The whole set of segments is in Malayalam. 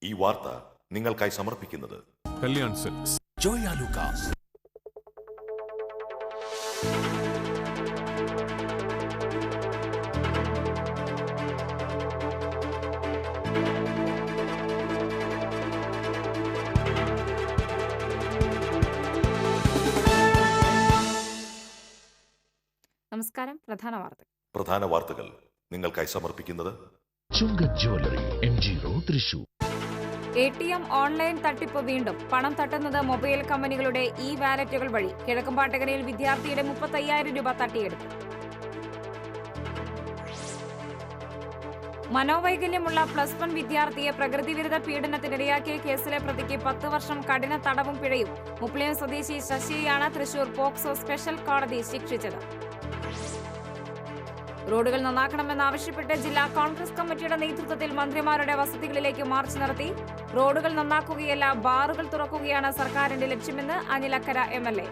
ഈ വാർത്ത നിങ്ങൾക്കായി സമർപ്പിക്കുന്നത് കല്യാൺ സിൽക്സ്, ജോയ ലൂക്കാസ്. നമസ്കാരം. പ്രധാന വാർത്തകൾ നിങ്ങൾക്കായി സമർപ്പിക്കുന്നത് Chungath jewellery, MG road, Thrissur. ATM online തട്ടിപ്പ് വീണ്ടും. പണം തട്ടുന്നത് മൊബൈൽ കമ്പനികളുടെ വാലറ്റുകൾ വഴി. കിഴക്കുംപാട്ടകരയിൽ വിദ്യാർത്ഥിയുടെ 35,000 രൂപ തട്ടിയെടുത്തു. മനോവൈകല്യമുള്ള +1 വിദ്യാർത്ഥിയെ പ്രകൃതിവിരുദ്ധ പീഡനത്തിനിരയാക്കിയ കേസിലെ പ്രതിക്ക് 10 വർഷം കഠിന തടവും പിഴയും. മുപ്ലിയം സ്വദേശി ശശിയെയാണ് തൃശൂർ പോക്സോ സ്പെഷ്യൽ കോടതി ശിക്ഷിച്ചത്. റോഡുകൾ നന്നാക്കണമെന്നാവശ്യപ്പെട്ട് ജില്ലാ കോൺഗ്രസ് കമ്മിറ്റിയുടെ നേതൃത്വത്തിൽ മന്ത്രിമാരുടെ വസതികളിലേക്ക് മാർച്ച് നടത്തി. റോഡുകൾ നന്നാക്കുകയല്ല, ബാറുകൾ തുറക്കുകയാണ് സർക്കാരിന്റെ ലക്ഷ്യമെന്ന് അനിലക്കര MLA.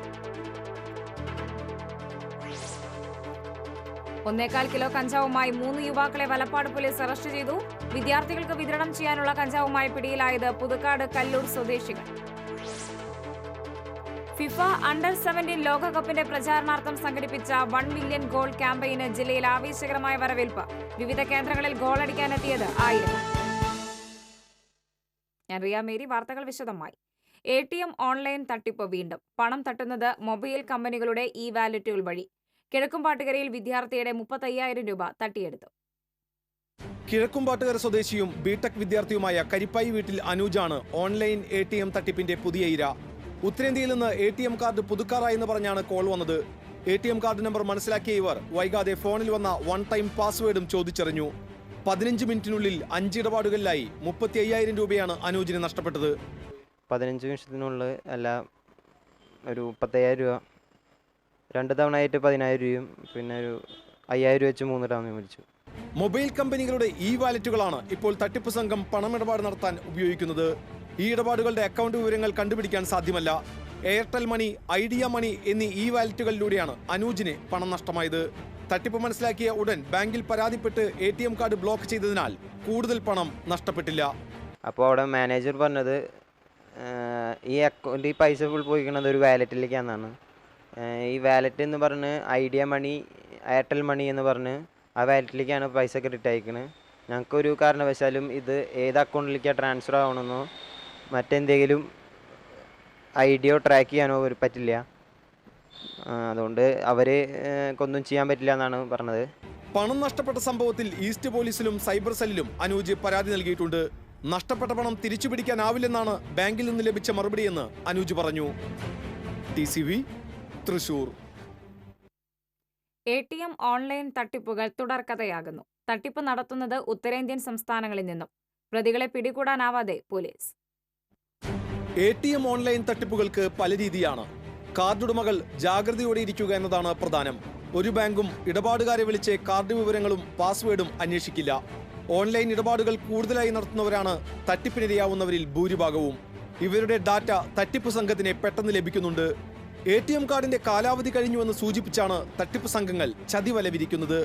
1.25 കിലോ കഞ്ചാവുമായി 3 യുവാക്കളെ വലപ്പാട് പോലീസ് അറസ്റ്റ് ചെയ്തു. വിദ്യാർത്ഥികൾക്ക് വിതരണം ചെയ്യാനുള്ള കഞ്ചാവുമായി പിടിയിലായത് പുതുക്കാട് കല്ലൂർ സ്വദേശികൾ. ഫിഫ അണ്ടർ-17 ലോകകപ്പിന്റെ പ്രചാരണാർത്ഥം സംഘടിപ്പിച്ച 1 മില്യൺ ഗോൾ ക്യാമ്പയിന് ജില്ലയിൽ ആവേശകരമായ വരവേൽപ്പ്. വിവിധ കേന്ദ്രങ്ങളിൽ ഗോളടിക്കാനെത്തിയത് 1000. ഞാൻ റിയ മേരി. വാർത്തകൾ വിശദമായി. ATM ഓൺലൈൻ തട്ടിപ്പ് വീണ്ടും. പണം തട്ടുന്നത് മൊബൈൽ കമ്പനികളുടെ വാലറ്റുകൾ വഴി. കിഴക്കുംപാട്ടുകരയിൽ വിദ്യാർത്ഥിയുടെ 35,000 രൂപ തട്ടിയെടുത്തു. കിഴക്കുംപാട്ടുകര സ്വദേശിയും ബിടെക് വിദ്യാർത്ഥിയുമായ കരിപ്പായി വീട്ടിൽ അനൂജാണ് ഓൺലൈൻ ATM തട്ടിപ്പിന്റെ പുതിയ ഇര. ഉത്തരേന്ത്യയിൽ നിന്ന് ATM കാർഡ് പുതുക്കാറായെന്ന് പറഞ്ഞാണ് കോൾ വന്നത്. ATM കാർഡ് നമ്പർ മനസ്സിലാക്കിയ ഇവർ വൈകാതെ ഫോണിൽ വന്ന 1 ടൈം പാസ്വേഡും ചോദിച്ചറിഞ്ഞു. 15 മിനിറ്റിനുള്ളിൽ 5 ഇടപാടുകളിലായി 35,000 രൂപയാണ് അനൂജിന് നഷ്ടപ്പെട്ടത്. 15 നിമിഷത്തിനുള്ളിൽ എല്ലാം ഒരു 35,000 രൂപ, 2 തവണ ആയിട്ട് 10,000 രൂപയും പിന്നെ ഒരു 5,000 രൂപ വെച്ച് 3 തവണ മേടിച്ചു. മൊബൈൽ കമ്പനികളുടെ വാലറ്റുകളാണ് ഇപ്പോൾ തട്ടിപ്പ് സംഘം പണമിടപാട് നടത്താൻ ഉപയോഗിക്കുന്നത്. ഈ ഇടപാടുകളുടെ അക്കൗണ്ട് വിവരങ്ങൾ കണ്ടുപിടിക്കാൻ സാധ്യമല്ല. എയർടെൽ മണി, ഐഡിയ മണി എന്നീ വാലറ്റുകളിലൂടെയാണ് അനൂജിന് പണം നഷ്ടമായത്. തട്ടിപ്പ് മനസ്സിലാക്കിയ ഉടൻ ബാങ്കിൽ പരാതിപ്പെട്ട് ATM കാർഡ് ബ്ലോക്ക് ചെയ്തതിനാൽ കൂടുതൽ പണം നഷ്ടപ്പെട്ടില്ല. അപ്പോൾ അവിടെ മാനേജർ പറഞ്ഞത് ഈ പൈസ ഫുൾ പോയിക്കുന്നത് ഒരു വാലറ്റിലേക്കാണെന്നാണ്. ഈ വാലറ്റ് എന്ന് പറഞ്ഞ് ഐഡിയ മണി, എയർടെൽ മണി എന്ന് പറഞ്ഞ് ആ വാലറ്റിലേക്കാണ് പൈസ ക്രെഡിറ്റ് അയക്കുന്നത്. ഞങ്ങൾക്കൊരു കാരണവശാലും ഇത് ഏത് അക്കൗണ്ടിലേക്കാണ് ട്രാൻസ്ഫർ ആവണമെന്നോ മറ്റെന്തെങ്കിലും ഐഡിയോ ട്രാക്ക് ചെയ്യാനോ പറ്റില്ല. അതുകൊണ്ട് അവർക്കൊന്നും ചെയ്യാൻ പറ്റില്ല എന്നാണ് പറഞ്ഞത്. പണം നഷ്ടപ്പെട്ട സംഭവത്തിൽ ഈസ്റ്റ് പോലീസിലും സൈബർ സെല്ലിലും അനൂജ് പരാതി നൽകിയിട്ടുണ്ട്. നഷ്ടപ്പെട്ട പണം തിരിച്ചുപിടിക്കാനാവില്ലെന്നാണ് ബാങ്കിൽ നിന്ന് ലഭിച്ച മറുപടിയെന്ന് അനൂജ് പറഞ്ഞു. TCV, തൃശൂർ. ATM ഓൺലൈൻ തട്ടിപ്പുകൾ തുടർക്കഥയാകുന്നു. തട്ടിപ്പ് നടത്തുന്നത് ഉത്തരേന്ത്യൻ സംസ്ഥാനങ്ങളിൽ നിന്നും. പ്രതികളെ പിടികൂടാനാവാതെ പോലീസ്. ATM ഓൺലൈൻ തട്ടിപ്പുകൾക്ക് പല രീതിയാണ്. കാർഡുടമകൾ ജാഗ്രതയോടെ ഇരിക്കുക എന്നതാണ് പ്രധാനം. ഒരു ബാങ്കും ഇടപാടുകാരെ വിളിച്ച് കാർഡ് വിവരങ്ങളും പാസ്വേഡും അന്വേഷിക്കില്ല. ഓൺലൈൻ ഇടപാടുകൾ കൂടുതലായി നടത്തുന്നവരാണ് തട്ടിപ്പിനിരയാവുന്നവരിൽ ഭൂരിഭാഗവും. ഇവരുടെ ഡാറ്റ തട്ടിപ്പ് സംഘത്തിന് പെട്ടെന്ന് ലഭിക്കുന്നുണ്ട്. ATM കാർഡിന്റെ കാലാവധി കഴിഞ്ഞുവെന്ന് സൂചിപ്പിച്ചാണ് തട്ടിപ്പ് സംഘങ്ങൾ ചതിവല വിരിക്കുന്നത്.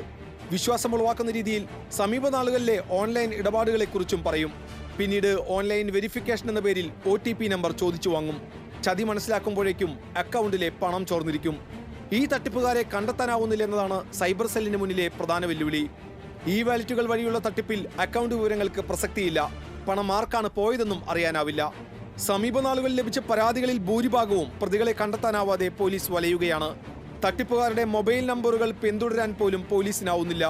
വിശ്വാസമുളവാക്കുന്ന രീതിയിൽ സമീപനാളുകളിലെ ഓൺലൈൻ ഇടപാടുകളെക്കുറിച്ചും പറയും. പിന്നീട് ഓൺലൈൻ വെരിഫിക്കേഷൻ എന്ന പേരിൽ OTP നമ്പർ ചോദിച്ചു വാങ്ങും. ചതി മനസ്സിലാക്കുമ്പോഴേക്കും അക്കൗണ്ടിലെ പണം ചോർന്നിരിക്കും. ഈ തട്ടിപ്പുകാരെ കണ്ടെത്താനാവുന്നില്ല എന്നതാണ് സൈബർ സെല്ലിന് മുന്നിലെ പ്രധാന വെല്ലുവിളി. വാലറ്റുകൾ വഴിയുള്ള തട്ടിപ്പിൽ അക്കൗണ്ട് വിവരങ്ങൾക്ക് പ്രസക്തിയില്ല. പണം ആർക്കാണ് പോയതെന്നും അറിയാനാവില്ല. സമീപനാളുകളിൽ ലഭിച്ച പരാതികളിൽ ഭൂരിഭാഗവും പ്രതികളെ കണ്ടെത്താനാവാതെ പോലീസ് വലയുകയാണ്. തട്ടിപ്പുകാരുടെ മൊബൈൽ നമ്പറുകൾ പിന്തുടരാൻ പോലും പോലീസിനാവുന്നില്ല.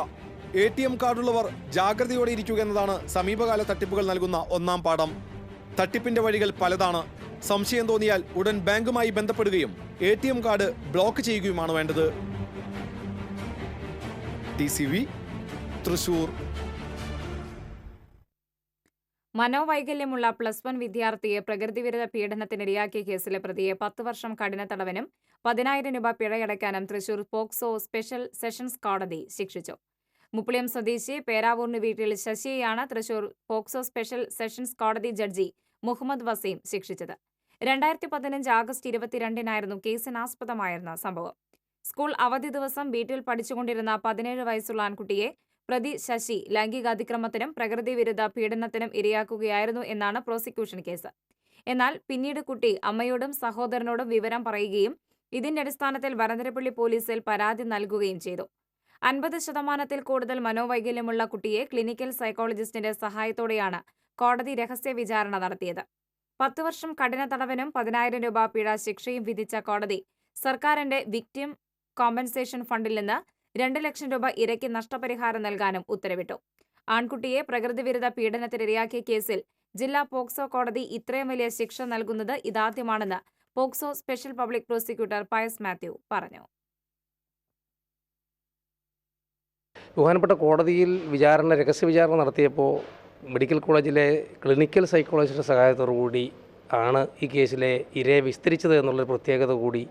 ATM കാർഡുള്ളവർ ജാഗ്രതയോടെ ഇരിക്കുക എന്നതാണ് സമീപകാല തട്ടിപ്പുകൾ നൽകുന്ന ഒന്നാം പാഠം. തട്ടിപ്പിന്റെ വഴികൾ പലതാണ്. സംശയം തോന്നിയാൽ ഉടൻ ബാങ്കുമായി ബന്ധപ്പെടുകയും ATM കാർഡ് ബ്ലോക്ക് ചെയ്യുകയുമാണ് വേണ്ടത്. TCV, തൃശൂർ. മനോവൈകല്യമുള്ള +1 വിദ്യാർത്ഥിയെ പ്രകൃതിവിരുദ്ധ പീഡനത്തിനിരയാക്കിയ കേസിലെ പ്രതിയെ 10 വർഷം കഠിന തടവിനും 10,000 രൂപ പിഴയടയ്ക്കാനും തൃശൂർ പോക്സോ സ്പെഷ്യൽ സെഷൻസ് കോടതി ശിക്ഷിച്ചു. മുപ്ലിയം സ്വദേശി പേരാവൂർന്ന് വീട്ടിൽ ശശിയെയാണ് തൃശൂർ പോക്സോ സ്പെഷ്യൽ സെഷൻസ് കോടതി ജഡ്ജി മുഹമ്മദ് വസീം ശിക്ഷിച്ചത്. 2015 ആഗസ്റ്റ് 22-നായിരുന്നു കേസിനാസ്പദമായിരുന്ന സംഭവം. സ്കൂൾ അവധി ദിവസം വീട്ടിൽ പഠിച്ചുകൊണ്ടിരുന്ന 17 വയസ്സുള്ള ആൺകുട്ടിയെ പ്രതി ശശി ലൈംഗികാതിക്രമത്തിനും പ്രകൃതിവിരുദ്ധ പീഡനത്തിനും ഇരയാക്കുകയായിരുന്നു എന്നാണ് പ്രോസിക്യൂഷൻ കേസ്. എന്നാൽ പിന്നീട് കുട്ടി അമ്മയോടും സഹോദരനോടും വിവരം പറയുകയും ഇതിന്റെ അടിസ്ഥാനത്തിൽ വരന്തരപ്പള്ളി പോലീസിൽ പരാതി നൽകുകയും ചെയ്തു. 50% കൂടുതൽ മനോവൈകല്യമുള്ള കുട്ടിയെ ക്ലിനിക്കൽ സൈക്കോളജിസ്റ്റിന്റെ സഹായത്തോടെയാണ് കോടതി രഹസ്യ വിചാരണ നടത്തിയത്. 10 വർഷം കഠിന തടവിനും 10,000 രൂപ പിഴ ശിക്ഷയും വിധിച്ച കോടതി സർക്കാരിന്റെ വിക്ടിം കോമ്പൻസേഷൻ ഫണ്ടിൽ നിന്ന് 2 ലക്ഷം രൂപ ഇരയ്ക്ക് നഷ്ടപരിഹാരം നൽകാനും ഉത്തരവിട്ടു. ആൺകുട്ടിയെ പ്രകൃതിവിരുദ്ധ പീഡനത്തിനിരയാക്കിയ കേസിൽ ജില്ലാ പോക്സോ കോടതി ഇത്രയും വലിയ ശിക്ഷ നൽകുന്നത് ഇതാദ്യമാണെന്ന് POCSO special public prosecutor Pius Mathew പറഞ്ഞു. ബഹുമാനപ്പെട്ട കോടതിയിൽ രഹസ്യ വിചാരണ നടത്തിയപ്പോൾ മെഡിക്കൽ കോളേജിലെ ക്ലിനിക്കൽ സൈക്കോളജിസ്റ്റിൻ്റെ സഹായത്തോടുകൂടി ആണ് ഈ കേസിലെ ഇരയെ വിസ്തരിച്ചത് എന്നുള്ളൊരു പ്രത്യേകത കൂടി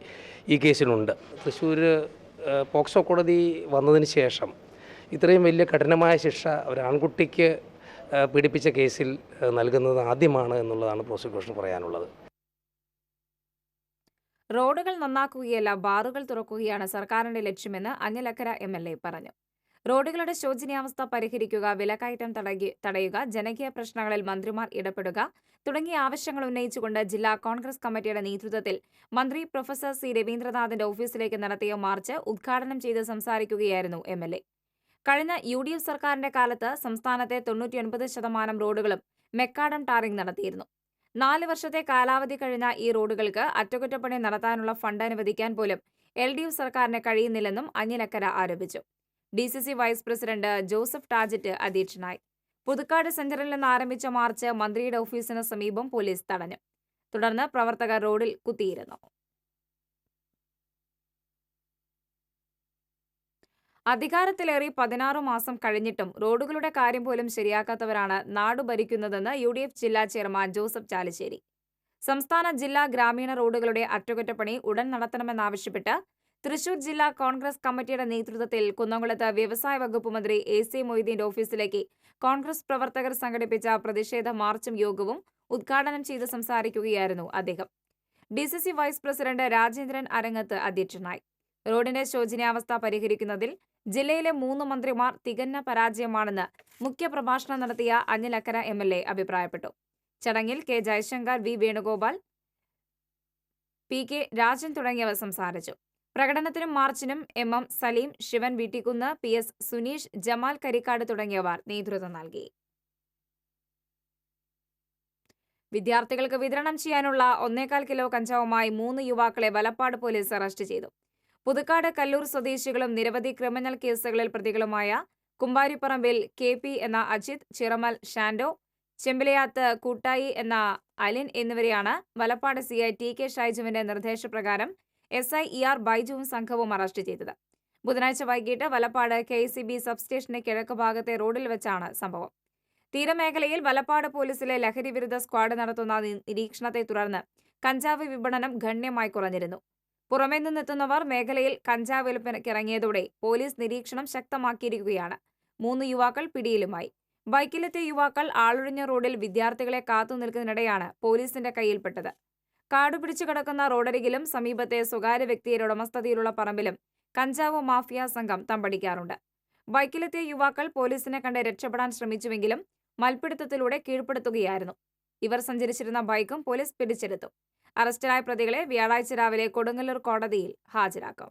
ഈ കേസിലുണ്ട്. തൃശ്ശൂർ പോക്സോ കോടതി വന്നതിന് ശേഷം ഇത്രയും വലിയ കഠിനമായ ശിക്ഷ ഒരു ആൺകുട്ടിക്ക് പീഡിപ്പിച്ച കേസിൽ നൽകുന്നത് ആദ്യമാണ് എന്നുള്ളതാണ് പ്രോസിക്യൂഷൻ പറയാനുള്ളത്. റോഡുകൾ നന്നാക്കുകയല്ല, ബാറുകൾ തുറക്കുകയാണ് സർക്കാരിന്റെ ലക്ഷ്യമെന്ന് അനിലക്കര MLA പറഞ്ഞു. റോഡുകളുടെ ശോചനീയാവസ്ഥ പരിഹരിക്കുക, വിലക്കയറ്റം തടയുക, ജനകീയ പ്രശ്നങ്ങളിൽ മന്ത്രിമാർ ഇടപെടുക തുടങ്ങിയ ആവശ്യങ്ങൾ ഉന്നയിച്ചുകൊണ്ട് ജില്ലാ കോൺഗ്രസ് കമ്മിറ്റിയുടെ നേതൃത്വത്തിൽ മന്ത്രി പ്രൊഫസർ സി രവീന്ദ്രനാഥിന്റെ ഓഫീസിലേക്ക് നടത്തിയ മാർച്ച് ഉദ്ഘാടനം ചെയ്ത് സംസാരിക്കുകയായിരുന്നു MLA. കഴിഞ്ഞ UDF സർക്കാരിന്റെ കാലത്ത് സംസ്ഥാനത്തെ 99% റോഡുകളും മെക്കാഡം ടാറിംഗ് നടത്തിയിരുന്നു. 4 വർഷത്തെ കാലാവധി കഴിഞ്ഞ ഈ റോഡുകൾക്ക് അറ്റകുറ്റപ്പണി നടത്താനുള്ള ഫണ്ട് അനുവദിക്കാൻ പോലും LDF സർക്കാരിന് കഴിയുന്നില്ലെന്നും അനിലക്കര ആരോപിച്ചു. DCC വൈസ് പ്രസിഡന്റ് ജോസഫ് ടാജറ്റ് അധ്യക്ഷനായി. പുതുക്കാട് സെന്ററിൽ നിന്ന് ആരംഭിച്ച മാർച്ച് മന്ത്രിയുടെ ഓഫീസിന് സമീപം പോലീസ് തടഞ്ഞു. തുടർന്ന് പ്രവർത്തകർ റോഡിൽ കുത്തിയിരുന്നു. അധികാരത്തിലേറി 16 മാസം കഴിഞ്ഞിട്ടും റോഡുകളുടെ കാര്യം പോലും ശരിയാക്കാത്തവരാണ് നാടു ഭരിക്കുന്നതെന്ന് UDF ജില്ലാ ചെയർമാൻ ജോസഫ് ചാലിശ്ശേരി. സംസ്ഥാന ജില്ലാ ഗ്രാമീണ റോഡുകളുടെ അറ്റകുറ്റപ്പണി ഉടൻ നടത്തണമെന്നാവശ്യപ്പെട്ട് തൃശൂർ ജില്ലാ കോൺഗ്രസ് കമ്മിറ്റിയുടെ നേതൃത്വത്തിൽ കുന്നംകുളത്ത് വ്യവസായ വകുപ്പ് മന്ത്രി AC മൊയ്തീന്റെ ഓഫീസിലേക്ക് കോൺഗ്രസ് പ്രവർത്തകർ സംഘടിപ്പിച്ച പ്രതിഷേധ മാർച്ചും യോഗവും ഉദ്ഘാടനം ചെയ്ത് സംസാരിക്കുകയായിരുന്നു അദ്ദേഹം. DCC വൈസ് പ്രസിഡന്റ് രാജേന്ദ്രൻ അരങ്ങത്ത് അധ്യക്ഷനായി. റോഡിന്റെ ശോചനീയാവസ്ഥ പരിഹരിക്കുന്നതിൽ ജില്ലയിലെ 3 മന്ത്രിമാർ തികഞ്ഞ പരാജയമാണെന്ന് മുഖ്യപ്രഭാഷണം നടത്തിയ അനിലക്കര MLA അഭിപ്രായപ്പെട്ടു. ചടങ്ങിൽ K Jaishankar, V Venugopal, PK Rajan തുടങ്ങിയവർ സംസാരിച്ചു. പ്രകടനത്തിനും മാർച്ചിനും MM സലീം, ശിവൻ വീട്ടിക്കുന്ന്, PS സുനീഷ്, ജമാൽ കരിക്കാട് തുടങ്ങിയവർ നേതൃത്വം നൽകി. വിദ്യാർത്ഥികൾക്ക് വിതരണം ചെയ്യാനുള്ള 1.25 കിലോ കഞ്ചാവുമായി 3 യുവാക്കളെ വലപ്പാട് പോലീസ് അറസ്റ്റ് ചെയ്തു. പുതുക്കാട് കല്ലൂർ സ്വദേശികളും നിരവധി ക്രിമിനൽ കേസുകളിൽ പ്രതികളുമായ കുമ്പാരിപ്പറമ്പിൽ KP എന്ന അജിത്, ചിറമൽ ഷാൻഡോ, ചെമ്പിലയാത്ത് കൂട്ടായി എന്ന അലിൻ എന്നിവരെയാണ് വലപ്പാട് CI TK ഷൈജുവിന്റെ നിർദ്ദേശപ്രകാരം SI ER ബൈജുവും സംഘവും അറസ്റ്റ് ചെയ്തത്. ബുധനാഴ്ച വൈകിട്ട് വലപ്പാട് KCB സബ്സ്റ്റേഷന് കിഴക്ക് ഭാഗത്തെ റോഡിൽ വെച്ചാണ് സംഭവം. തീരമേഖലയിൽ വലപ്പാട് പോലീസിലെ ലഹരിവിരുദ്ധ സ്ക്വാഡ് നടത്തുന്ന നിരീക്ഷണത്തെ തുടർന്ന് കഞ്ചാവ് വിപണനം ഗണ്യമായി കുറഞ്ഞിരുന്നു. പുറമേ നിന്നെത്തുന്നവർ മേഖലയിൽ കഞ്ചാവ് വിൽപ്പനയ്ക്കിറങ്ങിയതോടെ പോലീസ് നിരീക്ഷണം ശക്തമാക്കിയിരിക്കുകയാണ്. 3 യുവാക്കൾ പിടിയിലുമായി. ബൈക്കിലെത്തിയ യുവാക്കൾ ആളൊഴിഞ്ഞ റോഡിൽ വിദ്യാർത്ഥികളെ കാത്തുനിൽക്കുന്നതിനിടെയാണ് പോലീസിന്റെ കയ്യിൽപ്പെട്ടത്. കാടുപിടിച്ചു കിടക്കുന്ന റോഡരികിലും സമീപത്തെ സ്വകാര്യ വ്യക്തിയുടെ ഉടമസ്ഥതയിലുള്ള പറമ്പിലും കഞ്ചാവ് മാഫിയ സംഘം തമ്പടിക്കാറുണ്ട്. ബൈക്കിലെത്തിയ യുവാക്കൾ പോലീസിനെ കണ്ട് രക്ഷപ്പെടാൻ ശ്രമിച്ചുവെങ്കിലും മൽപ്പിടുത്തത്തിലൂടെ കീഴ്പ്പെടുത്തുകയായിരുന്നു. ഇവർ സഞ്ചരിച്ചിരുന്ന ബൈക്കും പോലീസ് പിടിച്ചെടുത്തു. അറസ്റ്റിലായ പ്രതികളെ വ്യാഴാഴ്ച രാവിലെ കൊടുങ്ങല്ലൂർ കോടതിയിൽ ഹാജരാക്കും.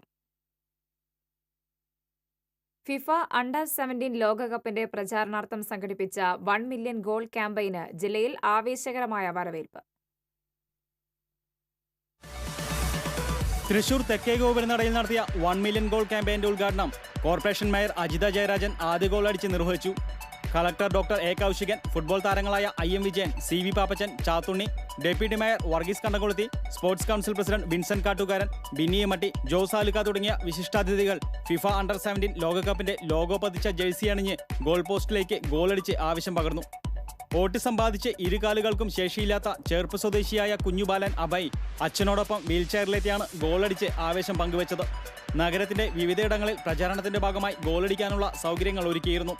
ഫിഫ അണ്ടർ 17 ലോകകപ്പിന്റെ പ്രചാരണാർത്ഥം സംഘടിപ്പിച്ച 1 മില്യൺ ഗോൾ ക്യാമ്പയിന് ജില്ലയിൽ ആവേശകരമായ വരവേൽപ്പ്. തൃശൂർ തെക്കേ ഗോപുരനടയിൽ നടത്തിയ 1 മില്യൺ ഗോൾ ക്യാമ്പയിന്റെ ഉദ്ഘാടനം കോർപ്പറേഷൻ മേയർ അജിത ജയരാജൻ ആദ്യ ഗോൾ അടിച്ച് നിർവഹിച്ചു. Collector doctor A Kaushikan, football താരങ്ങളായ IM Vijayan, CV Pappachan, Chathunni, deputy mayor Varghese Kandakoluthi, sports council president Vincent Kattukaran, Binny Matti, Jose Alukka തുടങ്ങിയ വിശിഷ്ടാതിഥികൾ ഫിഫ അണ്ടർ 17 ലോകകപ്പിന്റെ ലോഗോ പതിച്ച ജേഴ്സി അണിഞ്ഞ് ഗോൾ പോസ്റ്റിലേക്ക് ഗോളടിച്ച് ആവേശം പകർന്നു. വോട്ട് സമ്പാദിച്ച് ഇരുകാലുകൾക്കും ശേഷിയില്ലാത്ത ചേർപ്പ് സ്വദേശിയായ കുഞ്ഞുബാലൻ അഭയ് അച്ഛനോടൊപ്പം വീൽചെയറിലെത്തിയാണ് ഗോളടിച്ച് ആവേശം പങ്കുവച്ചത്. നഗരത്തിന്റെ വിവിധയിടങ്ങളിൽ പ്രചാരണത്തിന്റെ ഭാഗമായി ഗോളടിക്കാനുള്ള സൗകര്യങ്ങൾ ഒരുക്കിയിരുന്നു.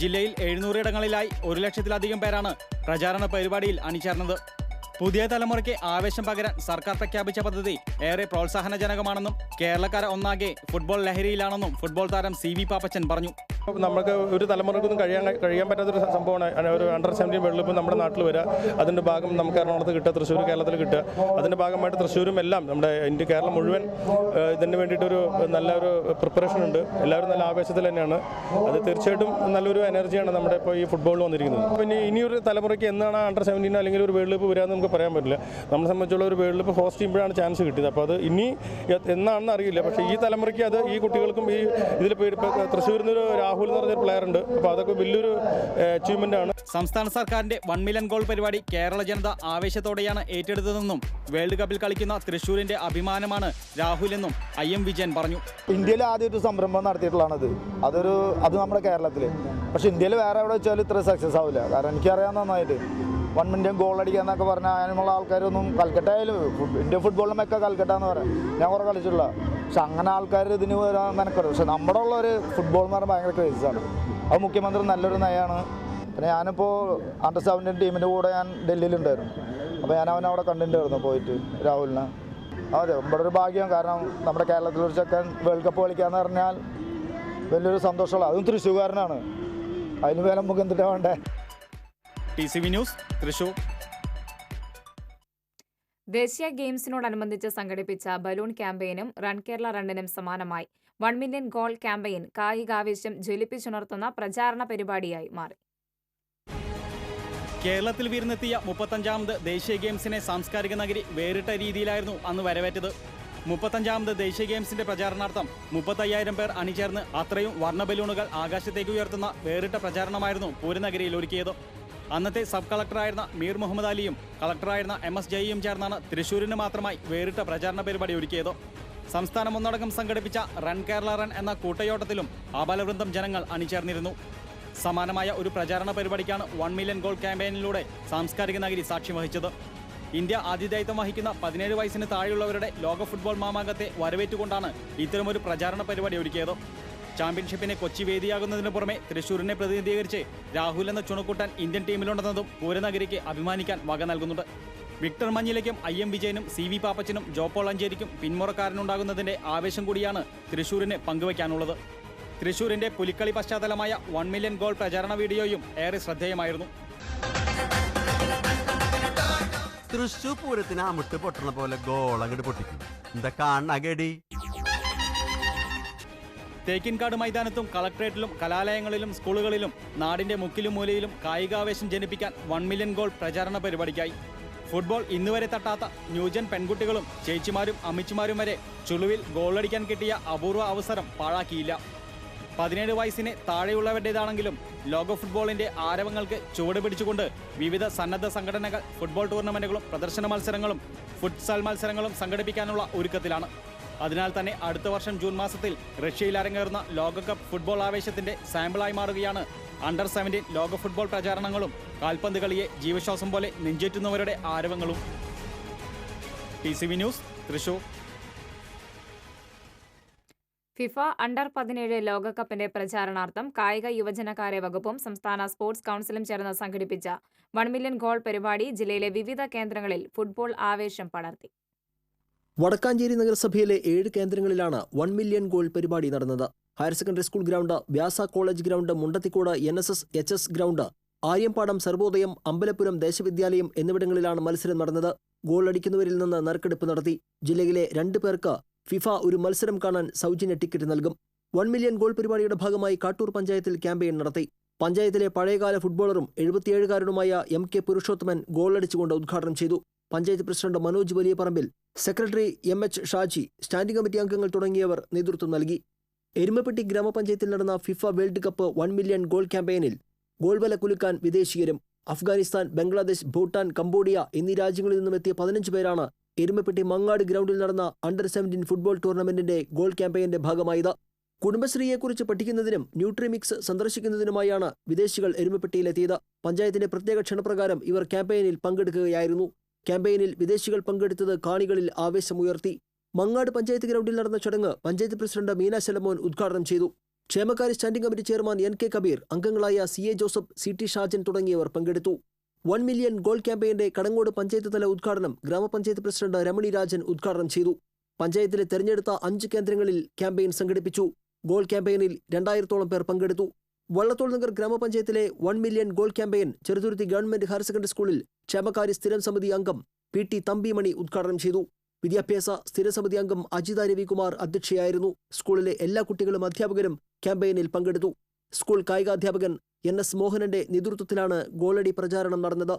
ജില്ലയിൽ 700 ഇടങ്ങളിലായി 1 ലക്ഷത്തിലധികം പേരാണ് പ്രചാരണ പരിപാടിയിൽ അണിചേർന്നത്. പുതിയ തലമുറയ്ക്ക് ആവേശം പകരാൻ സർക്കാർ പ്രഖ്യാപിച്ച പദ്ധതി ഏറെ പ്രോത്സാഹനജനകമാണെന്നും കേരളക്കാരെ ഒന്നാകെ ഫുട്ബോൾ ലഹരിയിലാണെന്നും ഫുട്ബോൾ താരം CV പാപ്പച്ചൻ പറഞ്ഞു. നമുക്ക് ഒരു തലമുറക്കൊന്നും കഴിയാൻ പറ്റാത്തൊരു സംഭവമാണ് ഒരു അണ്ടർ-17 വേൾഡ് കപ്പ് നമ്മുടെ നാട്ടിൽ വരിക. അതിൻ്റെ ഭാഗം നമുക്ക് എറണാകുളത്ത് കിട്ടുക, തൃശ്ശൂർ കേരളത്തിൽ കിട്ടുക. അതിൻ്റെ ഭാഗമായിട്ട് തൃശ്ശൂരും എല്ലാം നമ്മുടെ കേരളം മുഴുവൻ ഇതിന് വേണ്ടിയിട്ടൊരു നല്ലൊരു പ്രിപ്പറേഷൻ ഉണ്ട്. എല്ലാവരും നല്ല ആവേശത്തിൽ തന്നെയാണ്. അത് തീർച്ചയായിട്ടും നല്ലൊരു എനർജിയാണ് നമ്മുടെ ഇപ്പോൾ ഈ ഫുട്ബോളിൽ വന്നിരിക്കുന്നത്. പിന്നെ ഇനിയൊരു തലമുറയ്ക്ക് എന്നാണ് അണ്ടർ-17 അല്ലെങ്കിൽ ഒരു വേൾഡ് കപ്പ് വരാമെന്ന് നമുക്ക് പറയാൻ പറ്റില്ല. നമ്മളെ സംബന്ധിച്ചുള്ള ഒരു വേൾഡ് കപ്പ് ഹോസ്റ്റ് ചെയ്യുമ്പോഴാണ് ചാൻസ് കിട്ടിയത്. അപ്പോൾ അത് ഇനി എന്നാണെന്ന് അറിയില്ല. പക്ഷേ ഈ തലമുറയ്ക്ക് അത് ഈ കുട്ടികൾക്കും ഈ ഇതിൽ തൃശ്ശൂരിൽ നിന്നൊരു രാഹുൽ എന്ന് പറഞ്ഞൊരു പ്ലെയർ ഉണ്ട്. അപ്പോൾ അതൊക്കെ വലിയൊരു അച്ചീവ്മെന്റ് ആണ്. സംസ്ഥാന സർക്കാരിന്റെ 1 മില്യൺ ഗോൾ പരിപാടി കേരള ജനത ആവേശത്തോടെയാണ് ഏറ്റെടുത്തതെന്നും വേൾഡ് കപ്പിൽ കളിക്കുന്ന തൃശ്ശൂരിന്റെ അഭിമാനമാണ് രാഹുൽ എന്നും IM വിജയൻ പറഞ്ഞു. ഇന്ത്യയിൽ ആദ്യം ഒരു സംരംഭം നടത്തിയിട്ടുള്ളതാണത്. അത് നമ്മുടെ കേരളത്തിൽ. പക്ഷെ ഇന്ത്യയിൽ വേറെ എവിടെ വെച്ചാലും ഇത്ര സക്സസ് ആവില്ല. കാരണം എനിക്കറിയാൻ നന്നായിട്ട് 1 മില്യൺ ഗോൾ അടിക്കുക എന്നൊക്കെ പറഞ്ഞാൽ അതിനുള്ള ആൾക്കാരൊന്നും കൽക്കട്ടയിലും ഇന്ത്യ ഫുട്ബോളിലുമൊക്കെ കൽക്കട്ട എന്ന് പറയാം. ഞാൻ കുറേ കളിച്ചിട്ടുള്ള. പക്ഷെ അങ്ങനെ ആൾക്കാർ ഇതിന് വരാൻ മെനക്കെടും. പക്ഷെ നമ്മുടെ ഉള്ള ഒരു ഫുട്ബോൾ എന്ന് പറഞ്ഞാൽ ഭയങ്കര ക്രേസാണ്. അത് മുഖ്യമന്ത്രി നല്ലൊരു നയമാണ്. പിന്നെ ഞാനിപ്പോൾ അണ്ടർ-17 ടീമിൻ്റെ കൂടെ ഞാൻ ഡൽഹിയിലുണ്ടായിരുന്നു. അപ്പോൾ ഞാൻ അവനവിടെ കണ്ടിട്ടുണ്ടായിരുന്നു പോയിട്ട് രാഹുലിനെ. അതെ, നമ്മുടെ ഒരു ഭാഗ്യം. കാരണം നമ്മുടെ കേരളത്തിലൊരു ചെക്കൻ വേൾഡ് കപ്പ് കളിക്കാന്ന് പറഞ്ഞാൽ വലിയൊരു സന്തോഷമുള്ള, അതും തൃശ്ശൂർകാരനാണ്. അതിന് വേല നമുക്ക് എന്തിട്ടാ വേണ്ടേ. TCV news, Thrissur. ദേശീയ ഗെയിംസിനോടനുബന്ധിച്ച് സംഘടിപ്പിച്ച ബലൂൺ ക്യാമ്പയിനും റൺ കേരള റണ്ണിനും സമാനമായി 1 മില്യൺ ഗോൾ ക്യാമ്പയിൻ കായികാവേശം ജ്വലിപ്പിച്ചുണർത്തുന്ന പ്രചാരണ പരിപാടിയായി മാറി. കേരളത്തിൽ വിരുന്നെത്തിയ 35ാമത് ദേശീയ ഗെയിംസിനെ സാംസ്കാരിക നഗരി വേറിട്ട രീതിയിലായിരുന്നു അന്ന് വരവേറ്റത്. 35ാമത് ദേശീയ ഗെയിംസിന്റെ പ്രചാരണാർത്ഥം 35,000 പേർ അണിചേർന്ന് അത്രയും വർണ്ണ ബലൂണുകൾ ആകാശത്തേക്ക് ഉയർത്തുന്ന വേറിട്ട പ്രചാരണമായിരുന്നു പൂരനഗരിയിൽ ഒരുക്കിയത്. അന്നത്തെ സബ് കളക്ടറായിരുന്ന മീർ മുഹമ്മദ് അലിയും കളക്ടറായിരുന്ന MS ജയിയും ചേർന്നാണ് തൃശ്ശൂരിന് മാത്രമായി വേറിട്ട പ്രചാരണ പരിപാടി ഒരുക്കിയത്. സംസ്ഥാനം ഒന്നടങ്കം സംഘടിപ്പിച്ച റൺ കേരള റൺ എന്ന കൂട്ടയോട്ടത്തിലും ആബാലവൃന്ദം ജനങ്ങൾ അണിചേർന്നിരുന്നു. സമാനമായ ഒരു പ്രചാരണ പരിപാടിക്കാണ് 1 മില്യൺ ഗോൾ ക്യാമ്പയിനിലൂടെ സാംസ്കാരിക നഗരി സാക്ഷ്യം വഹിച്ചത്. ഇന്ത്യ ആതിഥേയത്വം വഹിക്കുന്ന 17 വയസ്സിന് താഴെയുള്ളവരുടെ ലോക ഫുട്ബോൾ മാമാങ്കത്തെ വരവേറ്റുകൊണ്ടാണ് ഇത്തരമൊരു പ്രചാരണ പരിപാടി ഒരുക്കിയത്. ചാമ്പ്യൻഷിപ്പിന് കൊച്ചി വേദിയാകുന്നതിന് പുറമെ തൃശ്ശൂരിനെ പ്രതിനിധീകരിച്ച് രാഹുൽ എന്ന ചുണക്കുട്ടൻ ഇന്ത്യൻ ടീമിലുണ്ടെന്നതും പൂരനഗരിക്ക് അഭിമാനിക്കാൻ വക നൽകുന്നുണ്ട്. വിക്ടർ മഞ്ഞിലേക്കും IM വിജയനും CV പാപ്പച്ചനും ജോപ്പോൾ അഞ്ചേരിക്കും പിന്മുറക്കാരനുണ്ടാകുന്നതിന്റെ ആവേശം കൂടിയാണ് തൃശ്ശൂരിന് പങ്കുവയ്ക്കാനുള്ളത്. തൃശ്ശൂരിന്റെ പുലിക്കളി പശ്ചാത്തലമായ 1 മില്യൺ ഗോൾ പ്രചാരണ വീഡിയോയും ഏറെ ശ്രദ്ധേയമായിരുന്നു. തൃശ്ശൂർ പൂരത്തിന് അമിട്ട് പൊട്ടണ പോലെ ഗോൾ അങ്ങോട്ട് പൊട്ടിക്കും. എന്താ കാണടി. തേക്കിൻകാട് മൈതാനത്തും കളക്ട്രേറ്റിലും കലാലയങ്ങളിലും സ്കൂളുകളിലും നാടിന്റെ മുക്കിലും മൂലയിലും കായികാവേശം ജനിപ്പിക്കാൻ 1 മില്യൺ ഗോൾ പ്രചാരണ പരിപാടിക്കായി. ഫുട്ബോൾ ഇന്നുവരെ തട്ടാത്ത ന്യൂജൻ പെൺകുട്ടികളും ചേച്ചിമാരും അമ്മച്ചിമാരും വരെ ചുളുവിൽ ഗോളടിക്കാൻ കിട്ടിയ അപൂർവ അവസരം പാഴാക്കിയില്ല. 17 വയസ്സിന് താഴെയുള്ളവരുടേതാണെങ്കിലും ലോക ഫുട്ബോളിന്റെ ആരവങ്ങൾക്ക് ചുവട് പിടിച്ചുകൊണ്ട് വിവിധ സന്നദ്ധ സംഘടനകൾ ഫുട്ബോൾ ടൂർണമെന്റുകളും പ്രദർശന മത്സരങ്ങളും ഫുട്സൽ മത്സരങ്ങളും സംഘടിപ്പിക്കാനുള്ള ഒരുക്കത്തിലാണ്. അതിനാൽ തന്നെ അടുത്ത വർഷം ജൂൺ മാസത്തിൽ റഷ്യയിൽ അരങ്ങേറുന്ന ലോകകപ്പ് ഫുട്ബോൾ ആവേശത്തിന്റെ സാമ്പിളായി മാറുകയാണ് അണ്ടർ-17 ലോക ഫുട്ബോൾ പ്രചാരണങ്ങളും കാൽപന്ത് കളിയെ ജീവശ്വാസം പോലെ നെഞ്ചേറ്റുന്നവരുടെ ആരവങ്ങളും. TCV news, Thrissur. ഫിഫ അണ്ടർ-17 ലോകകപ്പിന്റെ പ്രചാരണാർത്ഥം കായിക യുവജനകാര്യ വകുപ്പും സംസ്ഥാന സ്പോർട്സ് കൗൺസിലും ചേർന്ന് സംഘടിപ്പിച്ച 1 മില്യൺ ഗോൾ പരിപാടി ജില്ലയിലെ വിവിധ കേന്ദ്രങ്ങളിൽ ഫുട്ബോൾ ആവേശം പടർത്തി. വടക്കാഞ്ചേരി നഗരസഭയിലെ 7 കേന്ദ്രങ്ങളിലാണ് 1 മില്യൺ ഗോൾ പരിപാടി നടന്നത്. Higher secondary school ground, Vyasa college ground, Mundathikode NSS HS ground, Aryampadam Sarvodayam, Ambalapuram ദേശവിദ്യാലയം എന്നിവിടങ്ങളിലാണ് മത്സരം നടന്നത്. ഗോൾ അടിക്കുന്നവരിൽ നിന്ന് നറുക്കെടുപ്പ് നടത്തി. ജില്ലയിലെ 2 പേർക്ക് ഫിഫ ഒരു മത്സരം കാണാൻ സൗജന്യ ടിക്കറ്റ് നൽകും. 1 മില്യൺ ഗോൾ പരിപാടിയുടെ ഭാഗമായി കാട്ടൂർ പഞ്ചായത്തിൽ ക്യാമ്പയിൻ നടത്തി. പഞ്ചായത്തിലെ പഴയകാല ഫുട്ബോളറും 77-കാരനുമായ MK പുരുഷോത്തമൻ ഗോളടിച്ചുകൊണ്ട് ഉദ്ഘാടനം ചെയ്തു. Panchayat president Manoj Valiyaparambil, secretary MH Shaji, standing committee അംഗങ്ങൾ തുടങ്ങിയവർ നേതൃത്വം നൽകി. എരുമപ്പെട്ടി ഗ്രാമപഞ്ചായത്തിൽ നടന്ന FIFA world cup 1 million goal ക്യാമ്പയിനിൽ ഗോൾ വല കുലുക്കാൻ വിദേശീയരും അഫ്ഗാനിസ്ഥാൻ, ബംഗ്ലാദേശ്, ഭൂട്ടാൻ, കംബോഡിയ എന്നീ രാജ്യങ്ങളിൽ നിന്നും എത്തിയ 15 പേരാണ് എരുമപ്പെട്ടി മങ്ങാട് ഗ്രൗണ്ടിൽ നടന്ന അണ്ടർ-17 ഫുട്ബോൾ ടൂർണമെന്റിന്റെ ഗോൾ ക്യാമ്പയിന്റെ ഭാഗമായത്. കുടുംബശ്രീയെക്കുറിച്ച് പഠിക്കുന്നതിനും ന്യൂട്രിമിക്സ് സന്ദർശിക്കുന്നതിനുമായാണ് വിദേശികൾ എരുമപ്പെട്ടിയിലെത്തിയത്. പഞ്ചായത്തിന്റെ പ്രത്യേക ക്ഷണപ്രകാരം ഇവർ ക്യാമ്പയിനിൽ പങ്കെടുക്കുകയായിരുന്നു. ക്യാമ്പയിനിൽ വിദേശികൾ പങ്കെടുത്തത് കാണികളിൽ ആവേശമുയർത്തി. മങ്ങാട് പഞ്ചായത്ത് ഗ്രൗണ്ടിൽ നടന്ന ചടങ്ങ് പഞ്ചായത്ത് പ്രസിഡന്റ് മീന ശലമോൻ ഉദ്ഘാടനം ചെയ്തു. ക്ഷേമകാര്യ standing committee chairman NK Kabeer, അംഗങ്ങളായ CA ജോസഫ്, CT ഷാജൻ തുടങ്ങിയവർ പങ്കെടുത്തു. 1 മില്യൺ ഗോൾ ക്യാമ്പയിന്റെ കടങ്ങോട് പഞ്ചായത്ത് തല ഉദ്ഘാടനം ഗ്രാമപഞ്ചായത്ത് പ്രസിഡന്റ് രമണി രാജൻ ഉദ്ഘാടനം ചെയ്തു. പഞ്ചായത്തിലെ തെരഞ്ഞെടുത്ത 5 കേന്ദ്രങ്ങളിൽ ക്യാമ്പയിൻ സംഘടിപ്പിച്ചു. ഗോൾ ക്യാമ്പയിനിൽ 2000-ഓളം പേർ പങ്കെടുത്തു. വള്ളത്തോൾ നഗർ ഗ്രാമപഞ്ചായത്തിലെ 1 million goal campaign Cheruthuruthy government higher secondary സ്കൂളിൽ ക്ഷേമകാര്യ സ്ഥിരം സമിതി അംഗം PT തമ്പിമണി ഉദ്ഘാടനം ചെയ്തു. വിദ്യാഭ്യാസ സ്ഥിരസമിതി അംഗം അജിത രവികുമാർ അധ്യക്ഷയായിരുന്നു. സ്കൂളിലെ എല്ലാ കുട്ടികളും അധ്യാപകരും ക്യാമ്പയിനിൽ പങ്കെടുത്തു. സ്കൂൾ കായികാധ്യാപകൻ NS മോഹനന്റെ നേതൃത്വത്തിലാണ് ഗോളടി പ്രചാരണം നടന്നത്.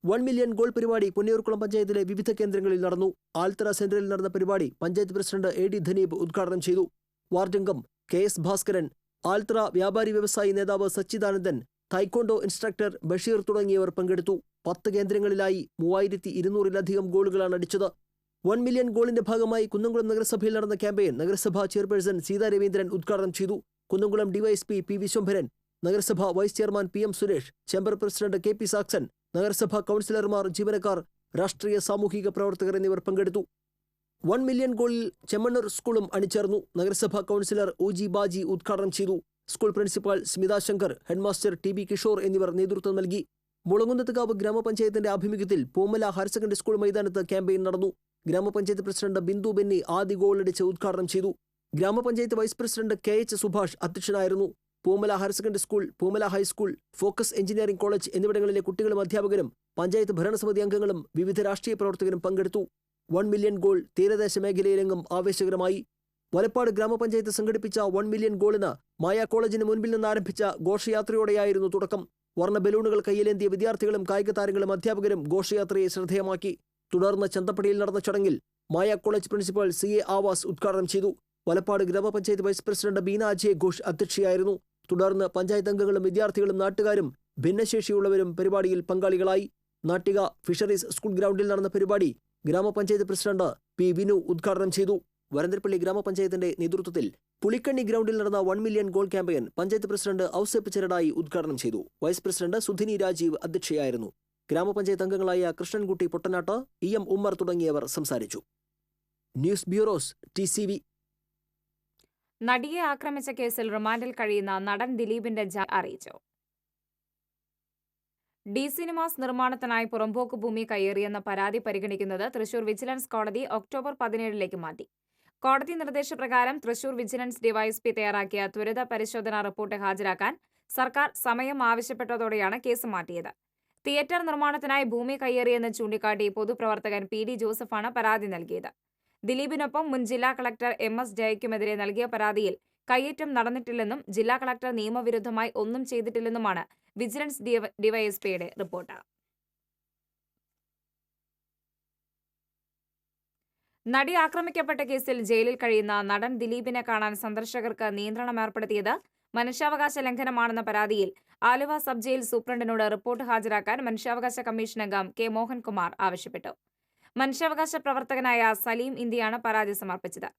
1 മില്യൺ ഗോൾ പരിപാടി പുന്നയൂർക്കുളം പഞ്ചായത്തിലെ വിവിധ കേന്ദ്രങ്ങളിൽ നടന്നു. ആൽത്തറ സെന്ററിൽ നടന്ന പരിപാടി പഞ്ചായത്ത് പ്രസിഡന്റ് AD ധനീബ് ഉദ്ഘാടനം ചെയ്തു. വാർഡംഗം KS ഭാസ്കരൻ, ആൽത്തറ വ്യാപാരി വ്യവസായി നേതാവ് സച്ചിദാനന്ദൻ, തൈക്കോണ്ടോ ഇൻസ്ട്രക്ടർ ബഷീർ തുടങ്ങിയവർ പങ്കെടുത്തു. 10 കേന്ദ്രങ്ങളിലായി 3200-ലധികം ഗോളുകളാണ് അടിച്ചത്. 1 മില്യൺ ഗോളിന്റെ ഭാഗമായി കുന്നംകുളം നഗരസഭയിൽ നടന്ന ക്യാമ്പയിൻ നഗരസഭാ ചെയർപേഴ്സൺ സീതാ രവീന്ദ്രൻ ഉദ്ഘാടനം ചെയ്തു. കുന്നംകുളം DYSP P വിശ്വംഭരൻ, നഗരസഭാ vice chairman PM Suresh, chamber president KP Saxon, നഗരസഭാ കൗൺസിലർമാർ, ജീവനക്കാർ, രാഷ്ട്രീയ സാമൂഹിക പ്രവർത്തകർ എന്നിവർ പങ്കെടുത്തു. 1 മില്യൺ ഗോളിൽ ചെമ്മണ്ണൂർ സ്കൂളും അണിചേർന്നു. നഗരസഭാ കൗൺസിലർ OG ബാജി ഉദ്ഘാടനം ചെയ്തു. School principal Smitha Shankar, headmaster TB Kishore എന്നിവർ നേതൃത്വം നൽകി. മുളങ്ങുന്നത്തുകാവ് ഗ്രാമപഞ്ചായത്തിന്റെ ആഭിമുഖ്യത്തിൽ പൂമല ഹയർ സെക്കൻഡറി സ്കൂൾ മൈതാനത്ത് ക്യാമ്പയിൻ നടന്നു. ഗ്രാമപഞ്ചായത്ത് പ്രസിഡന്റ് ബിന്ദു ബെന്നി ആദ്യ ഗോളടിച്ച് ഉദ്ഘാടനം ചെയ്തു. ഗ്രാമപഞ്ചായത്ത് വൈസ് പ്രസിഡന്റ് KH സുഭാഷ് അധ്യക്ഷനായിരുന്നു. Poomala higher secondary school, Poomala high school, focus engineering college എന്നിവിടങ്ങളിലെ കുട്ടികളും അധ്യാപകരും പഞ്ചായത്ത് ഭരണസമിതി അംഗങ്ങളും വിവിധ രാഷ്ട്രീയ പ്രവർത്തകരും പങ്കെടുത്തു. 1 മില്യൺ ഗോൾ തീരദേശ മേഖലയിലെങ്ങും ആവേശകരമായി. വലപ്പാട് ഗ്രാമപഞ്ചായത്ത് സംഘടിപ്പിച്ച 1 മില്യൺ ഗോളിന് മായ കോളേജിന് മുൻപിൽ നിന്ന് ആരംഭിച്ച ഘോഷയാത്രയോടെയായിരുന്നു തുടക്കം. വർണ്ണ ബലൂണുകൾ കയ്യിലേന്തിയ വിദ്യാർത്ഥികളും കായിക താരങ്ങളും അധ്യാപകരും ഘോഷയാത്രയെ ശ്രദ്ധേയമാക്കി. തുടർന്ന് ചന്തപ്പടിയിൽ നടന്ന ചടങ്ങിൽ മായ കോളേജ് പ്രിൻസിപ്പൽ CA ആവാസ് ഉദ്ഘാടനം ചെയ്തു. വലപ്പാട് ഗ്രാമപഞ്ചായത്ത് വൈസ് പ്രസിഡന്റ് ബീന അജയ് ഘോഷ് അധ്യക്ഷയായിരുന്നു. തുടർന്ന് പഞ്ചായത്ത് അംഗങ്ങളും വിദ്യാർത്ഥികളും നാട്ടുകാരും ഭിന്നശേഷിയുള്ളവരും പരിപാടിയിൽ പങ്കാളികളായി. നാട്ടിക ഫിഷറീസ് സ്കൂൾ ഗ്രൗണ്ടിൽ നടന്ന പരിപാടി ഗ്രാമപഞ്ചായത്ത് പ്രസിഡന്റ് P വിനു ഉദ്ഘാടനം ചെയ്തു. വരന്തരപ്പള്ളി ഗ്രാമപഞ്ചായത്തിന്റെ നേതൃത്വത്തിൽ പുളിക്കണ്ണി ഗ്രൗണ്ടിൽ നടന്ന 1 million goal campaign panchayat president Ouseph Cheradai ഉദ്ഘാടനം ചെയ്തു. വൈസ് പ്രസിഡന്റ് സുധിനി രാജീവ് അധ്യക്ഷയായിരുന്നു. ഗ്രാമപഞ്ചായത്ത് അംഗങ്ങളായ കൃഷ്ണൻകുട്ടി പൊട്ടനാട്ട്, EM ഉമ്മർ തുടങ്ങിയവർ സംസാരിച്ചു. News bureaus TCV. നടിയെ ആക്രമിച്ച കേസിൽ റിമാൻഡിൽ കഴിയുന്ന നടൻ ദിലീപിന്റെ അറിയിച്ചു. സിനിമാസ് നിർമ്മാണത്തിനായി പുറമ്പോക്ക് ഭൂമി കയ്യേറിയെന്ന പരാതി പരിഗണിക്കുന്നത് തൃശൂർ വിജിലൻസ് കോടതി ഒക്ടോബർ 17 മാറ്റി. കോടതി നിർദ്ദേശപ്രകാരം തൃശൂർ വിജിലൻസ് DYSP തയ്യാറാക്കിയ ത്വരിത പരിശോധനാ റിപ്പോർട്ട് ഹാജരാക്കാൻ സർക്കാർ സമയം ആവശ്യപ്പെട്ടതോടെയാണ് കേസ് മാറ്റിയത്. തിയേറ്റർ നിർമ്മാണത്തിനായി ഭൂമി കയ്യേറിയെന്ന് ചൂണ്ടിക്കാട്ടി പൊതുപ്രവർത്തകൻ PD ജോസഫാണ് പരാതി നൽകിയത്. ദിലീപിനൊപ്പം മുൻ ജില്ലാ കളക്ടർ MS ജയയ്ക്കുമെതിരെ നൽകിയ പരാതിയിൽ കയ്യേറ്റം നടന്നിട്ടില്ലെന്നും ജില്ലാ കളക്ടർ നിയമവിരുദ്ധമായി ഒന്നും ചെയ്തിട്ടില്ലെന്നുമാണ് വിജിലൻസ് DYSPയുടെ റിപ്പോർട്ട്. നടി ആക്രമിക്കപ്പെട്ട കേസിൽ ജയിലിൽ കഴിയുന്ന നടൻ ദിലീപിനെ കാണാൻ സന്ദർശകർക്ക് നിയന്ത്രണം ഏർപ്പെടുത്തിയത് മനുഷ്യാവകാശ ലംഘനമാണെന്ന പരാതിയിൽ ആലുവ സബ് ജയിൽ സൂപ്രണ്ടിനോട് റിപ്പോർട്ട് ഹാജരാക്കാൻ മനുഷ്യാവകാശ കമ്മീഷൻ അംഗം K മോഹൻകുമാർ ആവശ്യപ്പെട്ടു. മനുഷ്യാവകാശ പ്രവർത്തകനായ സലീം ഇന്ത്യയാണ് പരാതി സമർപ്പിച്ചത്.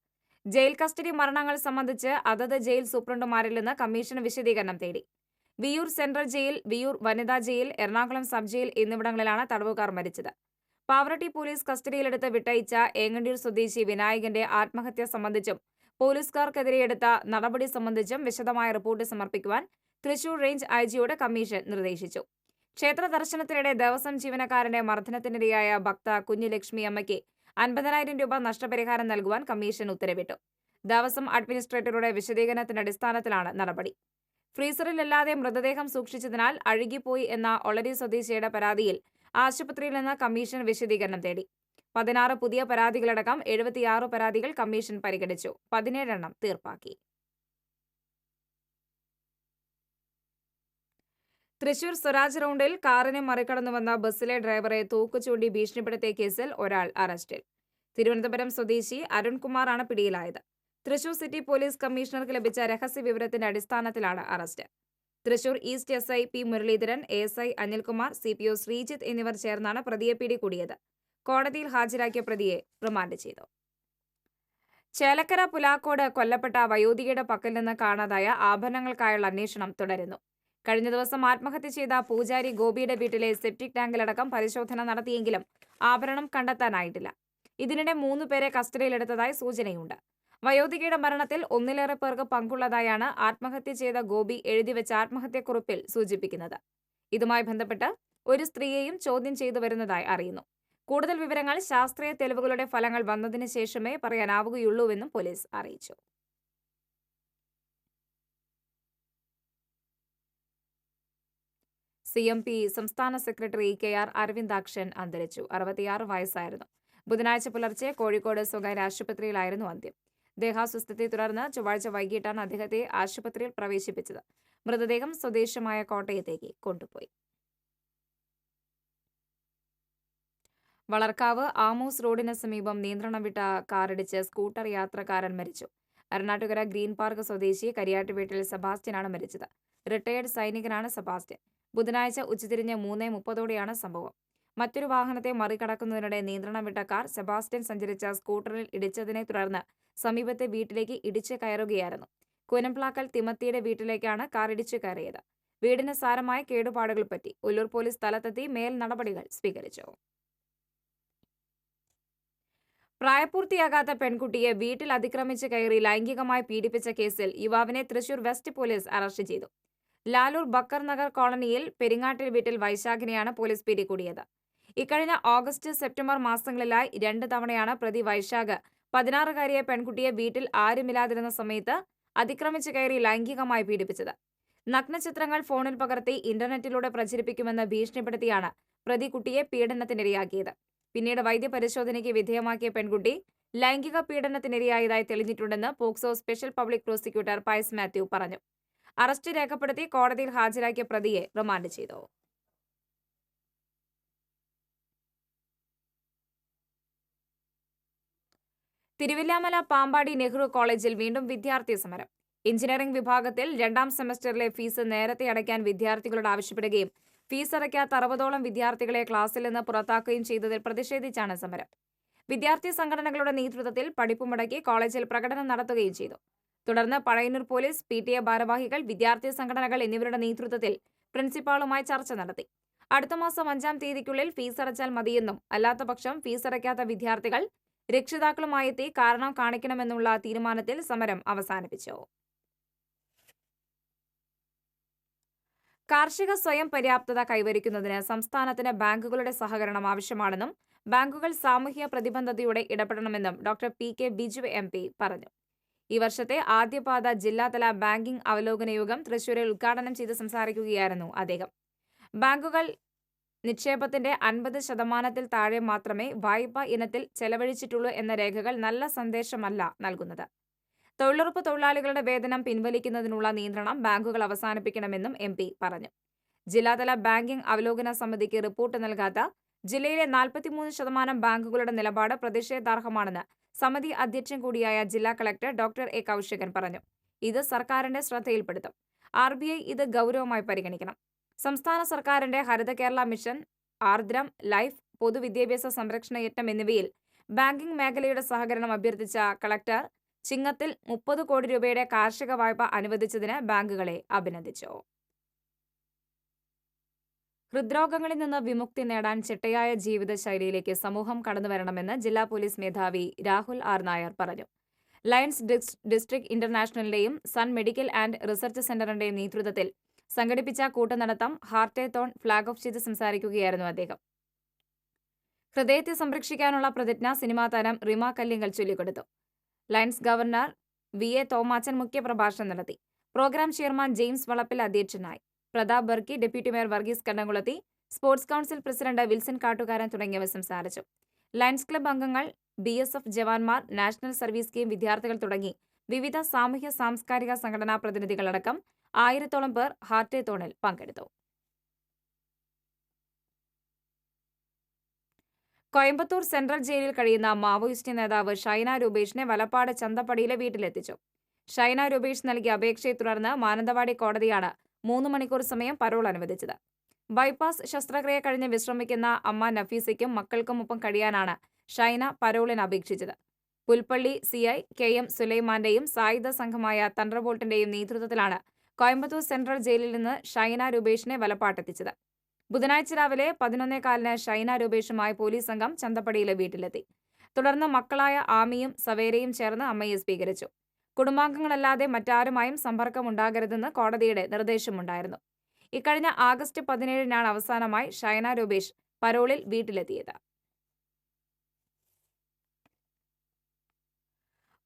ജയിൽ കസ്റ്റഡി മരണങ്ങൾ സംബന്ധിച്ച് അതത് ജയിൽ സൂപ്രണ്ടുമാരിൽ നിന്ന് കമ്മീഷൻ വിശദീകരണം തേടി. വിയൂർ സെൻട്രൽ ജയിൽ, വിയൂർ വനിതാ ജയിൽ, എറണാകുളം സബ് ജയിൽ എന്നിവിടങ്ങളിലാണ് തടവുകാർ മരിച്ചത്. പാവറട്ടി പോലീസ് കസ്റ്റഡിയിലെടുത്ത് വിട്ടയച്ച ഏങ്ങണ്ടിയൂർ സ്വദേശി വിനായകന്റെ ആത്മഹത്യ സംബന്ധിച്ചും പോലീസുകാർക്കെതിരെ എടുത്ത നടപടി സംബന്ധിച്ചും വിശദമായ റിപ്പോർട്ട് സമർപ്പിക്കുവാൻ തൃശൂർ റേഞ്ച് IG-യോട് കമ്മീഷൻ നിർദ്ദേശിച്ചു. ക്ഷേത്ര ദർശനത്തിനിടെ ദേവസ്വം ജീവനക്കാരന്റെ മർദ്ദനത്തിനിരയായ ഭക്ത കുഞ്ഞുലക്ഷ്മി അമ്മയ്ക്ക് 50,000 രൂപ നഷ്ടപരിഹാരം നൽകുവാൻ കമ്മീഷൻ ഉത്തരവിട്ടു. ദേവസ്വം അഡ്മിനിസ്ട്രേറ്ററുടെ വിശദീകരണത്തിന്റെ അടിസ്ഥാനത്തിലാണ് നടപടി. ഫ്രീസറിലല്ലാതെ മൃതദേഹം സൂക്ഷിച്ചതിനാൽ അഴുകിപ്പോയി എന്ന ഒളരി സ്വദേശിയുടെ പരാതിയിൽ ആശുപത്രിയിൽ നിന്ന് കമ്മീഷൻ വിശദീകരണം തേടി. 16 പുതിയ പരാതികളടക്കം 76 പരാതികൾ കമ്മീഷൻ പരിഗണിച്ചു. 17 എണ്ണം തീർപ്പാക്കി. തൃശൂർ സ്വരാജ് റൗണ്ടിൽ കാറിനെ മറികടന്നു വന്ന ബസ്സിലെ ഡ്രൈവറെ തൂക്കുചൂണ്ടി ഭീഷണിപ്പെടുത്തിയ കേസിൽ ഒരാൾ അറസ്റ്റിൽ. തിരുവനന്തപുരം സ്വദേശി അരുൺകുമാറാണ് പിടിയിലായത്. തൃശൂർ സിറ്റി പോലീസ് കമ്മീഷണർക്ക് ലഭിച്ച രഹസ്യ വിവരത്തിന്റെ അടിസ്ഥാനത്തിലാണ് arrest. Thrissur east SI P Muraleedharan, ASI Anilkumar, CPO Sreejith എന്നിവർ ചേർന്നാണ് പ്രതിയെ പിടികൂടിയത്. കോടതിയിൽ ഹാജരാക്കിയ പ്രതിയെ റിമാൻഡ് ചെയ്തു. ചേലക്കര പുലാക്കോട് കൊല്ലപ്പെട്ട വയോധികയുടെ പക്കൽ നിന്ന് കാണാതായ ആഭരണങ്ങൾക്കായുള്ള അന്വേഷണം തുടരുന്നു. കഴിഞ്ഞ ദിവസം ആത്മഹത്യ ചെയ്ത പൂജാരി ഗോപിയുടെ വീട്ടിലെ സെപ്റ്റിക് ടാങ്കിലടക്കം പരിശോധന നടത്തിയെങ്കിലും ആഭരണം കണ്ടെത്താനായിട്ടില്ല. ഇതിനിടെ 3 പേരെ കസ്റ്റഡിയിലെടുത്തതായി സൂചനയുണ്ട്. വയോധികയുടെ മരണത്തിൽ 1-ലേറെ പേർക്ക് പങ്കുള്ളതായാണ് ആത്മഹത്യ ചെയ്ത ഗോപി എഴുതിവെച്ച ആത്മഹത്യക്കുറിപ്പിൽ സൂചിപ്പിക്കുന്നത്. ഇതുമായി ബന്ധപ്പെട്ട് ഒരു സ്ത്രീയെയും ചോദ്യം ചെയ്തു വരുന്നതായി അറിയുന്നു. കൂടുതൽ വിവരങ്ങൾ ശാസ്ത്രീയ തെളിവുകളുടെ ഫലങ്ങൾ വന്നതിന് ശേഷമേ പറയാനാവുകയുള്ളൂവെന്നും പോലീസ് അറിയിച്ചു. CMP സംസ്ഥാന സെക്രട്ടറി KR അരവിന്ദാക്ഷൻ അന്തരിച്ചു. 66 വയസ്സായിരുന്നു. ബുധനാഴ്ച പുലർച്ചെ കോഴിക്കോട് സ്വകാര്യ ആശുപത്രിയിലായിരുന്നു അന്ത്യം. ദേഹാസ്വസ്ഥതയെ തുടർന്ന് ചൊവ്വാഴ്ച വൈകിട്ടാണ് അദ്ദേഹത്തെ ആശുപത്രിയിൽ പ്രവേശിപ്പിച്ചത്. മൃതദേഹം സ്വദേശമായ കോട്ടയത്തേക്ക് കൊണ്ടുപോയി. വളർക്കാവ് ആമൂസ് റോഡിന് സമീപം നിയന്ത്രണം വിട്ട കാറിടിച്ച് സ്കൂട്ടർ യാത്രക്കാരൻ മരിച്ചു. അരണാട്ടുകര ഗ്രീൻ പാർക്ക് സ്വദേശി കരിയാട്ട് വീട്ടിൽ സെബാസ്റ്റ്യനാണ് മരിച്ചത്. റിട്ടയേർഡ് സൈനികനാണ് സെബാസ്റ്റ്യൻ. ബുധനാഴ്ച ഉച്ചതിരിഞ്ഞ് 3:30 സംഭവം. മറ്റൊരു വാഹനത്തെ മറികടക്കുന്നതിനിടെ നിയന്ത്രണം വിട്ട കാർ സെബാസ്റ്റ്യൻ സഞ്ചരിച്ച സ്കൂട്ടറിൽ ഇടിച്ചതിനെ തുടർന്ന് സമീപത്തെ വീട്ടിലേക്ക് ഇടിച്ചു കയറുകയായിരുന്നു. കൂനംപ്ലാക്കൽ തിമത്തിയുടെ വീട്ടിലേക്കാണ് കാർ ഇടിച്ചു കയറിയത്. വീടിന് സാരമായ കേടുപാടുകൾ പറ്റി. ഉള്ളൂർ പോലീസ് സ്ഥലത്തെത്തി മേൽ നടപടികൾ സ്വീകരിച്ചു. പ്രായപൂർത്തിയാകാത്ത പെൺകുട്ടിയെ വീട്ടിൽ അതിക്രമിച്ച് കയറി ലൈംഗികമായി പീഡിപ്പിച്ച കേസിൽ യുവാവിനെ തൃശൂർ വെസ്റ്റ് പോലീസ് അറസ്റ്റ് ചെയ്തു. ലാലൂർ ബക്കർ നഗർ കോളനിയിൽ പെരിങ്ങാട്ടിൽ വീട്ടിൽ വൈശാഖിനെയാണ് പോലീസ് പിടികൂടിയത്. ഇക്കഴിഞ്ഞ ഓഗസ്റ്റ്, സെപ്റ്റംബർ മാസങ്ങളിലായി 2 തവണയാണ് പ്രതി വൈശാഖ് 16-കാരിയെ പെൺകുട്ടിയെ വീട്ടിൽ ആരുമില്ലാതിരുന്ന സമയത്ത് അതിക്രമിച്ച് കയറി ലൈംഗികമായി പീഡിപ്പിച്ചത്. നഗ്നചിത്രങ്ങൾ ഫോണിൽ പകർത്തി ഇന്റർനെറ്റിലൂടെ പ്രചരിപ്പിക്കുമെന്ന് ഭീഷണിപ്പെടുത്തിയാണ് പ്രതി കുട്ടിയെ പീഡനത്തിനിരയാക്കിയത്. പിന്നീട് വൈദ്യപരിശോധനയ്ക്ക് വിധേയമാക്കിയ പെൺകുട്ടി ലൈംഗിക പീഡനത്തിനിരയായതായി തെളിഞ്ഞിട്ടുണ്ടെന്ന് POCSO special public prosecutor Pius Mathew പറഞ്ഞു. അറസ്റ്റ് രേഖപ്പെടുത്തി കോടതിയിൽ ഹാജരാക്കിയ പ്രതിയെ റിമാൻഡ് ചെയ്തു. തിരുവില്ലാമല പാമ്പാടി നെഹ്റു കോളേജിൽ വീണ്ടും വിദ്യാർത്ഥി സമരം. എഞ്ചിനീയറിംഗ് വിഭാഗത്തിൽ 2ാം സെമസ്റ്ററിലെ ഫീസ് നേരത്തെ അടയ്ക്കാൻ വിദ്യാർത്ഥികളോട് ആവശ്യപ്പെടുകയും ഫീസ് അടയ്ക്കാത്ത 60ഓളം വിദ്യാർത്ഥികളെ ക്ലാസ്സിൽ നിന്ന് പുറത്താക്കുകയും ചെയ്തതിൽ പ്രതിഷേധിച്ചാണ് സമരം. വിദ്യാർത്ഥി സംഘടനകളുടെ നേതൃത്വത്തിൽ പഠിപ്പ് മുടക്കി കോളേജിൽ പ്രകടനം നടത്തുകയും ചെയ്തു. തുടർന്ന് പഴയന്നൂർ പോലീസ്, PTA ഭാരവാഹികൾ, വിദ്യാർത്ഥി സംഘടനകൾ എന്നിവരുടെ നേതൃത്വത്തിൽ പ്രിൻസിപ്പാളുമായി ചർച്ച നടത്തി. അടുത്ത മാസം 5-ാം തീയതിക്കുള്ളിൽ ഫീസ് അടച്ചാൽ മതിയെന്നും അല്ലാത്തപക്ഷം ഫീസ് അടയ്ക്കാത്ത വിദ്യാർത്ഥികൾ രക്ഷിതാക്കളുമായി എത്തി കാരണം കാണിക്കണമെന്നുള്ള തീരുമാനത്തിൽ സമരം അവസാനിപ്പിച്ചു. കാർഷിക സ്വയം പര്യാപ്തത കൈവരിക്കുന്നതിന് സംസ്ഥാനത്തിന് ബാങ്കുകളുടെ സഹകരണം ആവശ്യമാണെന്നും ബാങ്കുകൾ സാമൂഹ്യ പ്രതിബദ്ധതയോടെ ഇടപെടണമെന്നും ഡോക്ടർ PK ബിജു MP പറഞ്ഞു. ഈ വർഷത്തെ ആദ്യപാദ ജില്ലാതല ബാങ്കിംഗ് അവലോകന യോഗം തൃശൂരിൽ ഉദ്ഘാടനം ചെയ്ത് സംസാരിക്കുകയായിരുന്നു അദ്ദേഹം. ബാങ്കുകൾ നിക്ഷേപത്തിന്റെ 50% താഴെ മാത്രമേ വായ്പ ഇനത്തിൽ ചെലവഴിച്ചിട്ടുള്ളൂ എന്ന രേഖകൾ നല്ല സന്ദേശമല്ല നൽകുന്നത്. തൊഴിലുറപ്പ് തൊഴിലാളികളുടെ വേതനം പിൻവലിക്കുന്നതിനുള്ള നിയന്ത്രണം ബാങ്കുകൾ അവസാനിപ്പിക്കണമെന്നും MP പറഞ്ഞു. ജില്ലാതല ബാങ്കിംഗ് അവലോകന സമിതിക്ക് റിപ്പോർട്ട് നൽകാത്ത ജില്ലയിലെ 43% ബാങ്കുകളുടെ നിലപാട് പ്രതിഷേധാർഹമാണെന്ന് സമിതി അധ്യക്ഷൻ കൂടിയായ ജില്ലാ കളക്ടർ ഡോക്ടർ A കൗശികൻ പറഞ്ഞു. ഇത് സർക്കാരിന്റെ ശ്രദ്ധയിൽപ്പെടുത്തും. RBI ഇത് ഗൗരവമായി പരിഗണിക്കണം. സംസ്ഥാന സർക്കാരിന്റെ ഹരിത കേരള മിഷൻ, ആർദ്രം, ലൈഫ്, പൊതുവിദ്യാഭ്യാസ സംരക്ഷണ യജ്ഞം എന്നിവയിൽ ബാങ്കിംഗ് മേഖലയുടെ സഹകരണം അഭ്യർത്ഥിച്ച കളക്ടർ ചിങ്ങത്തിൽ 30 കോടി രൂപയുടെ കാർഷിക വായ്പ അനുവദിച്ചതിന് ബാങ്കുകളെ അഭിനന്ദിച്ചു. ഹൃദ്രോഗങ്ങളിൽ നിന്ന് വിമുക്തി നേടാൻ ചിട്ടയായ ജീവിതശൈലിയിലേക്ക് സമൂഹം കടന്നുവരണമെന്ന് ജില്ലാ പോലീസ് മേധാവി രാഹുൽ R. നായർ പറഞ്ഞു. ലയൺസ് ഡിസ്ട്രിക്ട് ഇന്റർനാഷണലിന്റെയും സൺ മെഡിക്കൽ ആൻഡ് റിസർച്ച് സെന്ററിന്റെയും നേതൃത്വത്തിൽ സംഘടിപ്പിച്ച കൂട്ടനടത്തം ഹാർട്ടേത്തോൺ ഫ്ളാഗ് ഓഫ് ചെയ്ത് സംസാരിക്കുകയായിരുന്നു അദ്ദേഹം. ഹൃദയത്തെ സംരക്ഷിക്കാനുള്ള പ്രതിജ്ഞ സിനിമാ താരം റിമ കല്ലിങ്കൽ ചൊല്ലിക്കൊടുത്തു. ലയൺസ് ഗവർണർ VA തോമാച്ചൻ മുഖ്യപ്രഭാഷണം നടത്തി. പ്രോഗ്രാം ചെയർമാൻ ജെയിംസ് വളപ്പിൽ അധ്യക്ഷനായി. Prathap Barki, deputy mayor Varghese Kannamkulathi, sports council president Wilson Kattukaran തുടങ്ങിയവർ സംസാരിച്ചു. ലയൺസ് ക്ലബ്ബ് അംഗങ്ങൾ, BSF ജവാന്മാർ, നാഷണൽ സർവീസ് സ്കീം വിദ്യാർത്ഥികൾ തുടങ്ങി വിവിധ സാമൂഹ്യ സാംസ്കാരിക സംഘടനാ പ്രതിനിധികളടക്കം 1000ഓളം പേർ ഹാർട്ടേത്തോണിൽ പങ്കെടുത്തു. കോയമ്പത്തൂർ സെൻട്രൽ ജയിലിൽ കഴിയുന്ന മാവോയിസ്റ്റ് നേതാവ് ഷൈന രൂപേഷിനെ വലപ്പാട് ചന്തപ്പടിയിലെ വീട്ടിലെത്തിച്ചു. ഷൈന രൂപേഷ് നൽകിയ അപേക്ഷയെ തുടർന്ന് മാനന്തവാടി കോടതിയാണ് 3 മണിക്കൂർ സമയം പരോൾ അനുവദിച്ചത്. ബൈപ്പാസ് ശസ്ത്രക്രിയ കഴിഞ്ഞ് വിശ്രമിക്കുന്ന അമ്മ നഫീസയ്ക്കും മക്കൾക്കുമൊപ്പം കഴിയാനാണ് ഷൈന പരോളിന് അപേക്ഷിച്ചത്. പുൽപ്പള്ളി CI KM സുലൈമാന്റെയും സായുധ സംഘമായ തണ്ടർബോൾട്ടിന്റെയും നേതൃത്വത്തിലാണ് കോയമ്പത്തൂർ സെൻട്രൽ ജയിലിൽ നിന്ന് ഷൈന രൂപേഷിനെ വലപ്പാട്ടെത്തിച്ചത്. ബുധനാഴ്ച രാവിലെ 11:15 ഷൈന രൂപേഷുമായി പോലീസ് സംഘം ചന്തപ്പടിയിലെ വീട്ടിലെത്തി. തുടർന്ന് മക്കളായ ആമിയും സവേരയും ചേർന്ന് അമ്മയെ സ്വീകരിച്ചു. കുടുംബാംഗങ്ങളല്ലാതെ മറ്റാരുമായും സമ്പർക്കമുണ്ടാകരുതെന്ന് കോടതിയുടെ നിർദ്ദേശമുണ്ടായിരുന്നു. ഇക്കഴിഞ്ഞ ആഗസ്റ്റ് 17-നാണ് അവസാനമായി ഷൈന രൂപേഷ് പരോളിൽ വീട്ടിലെത്തിയത്.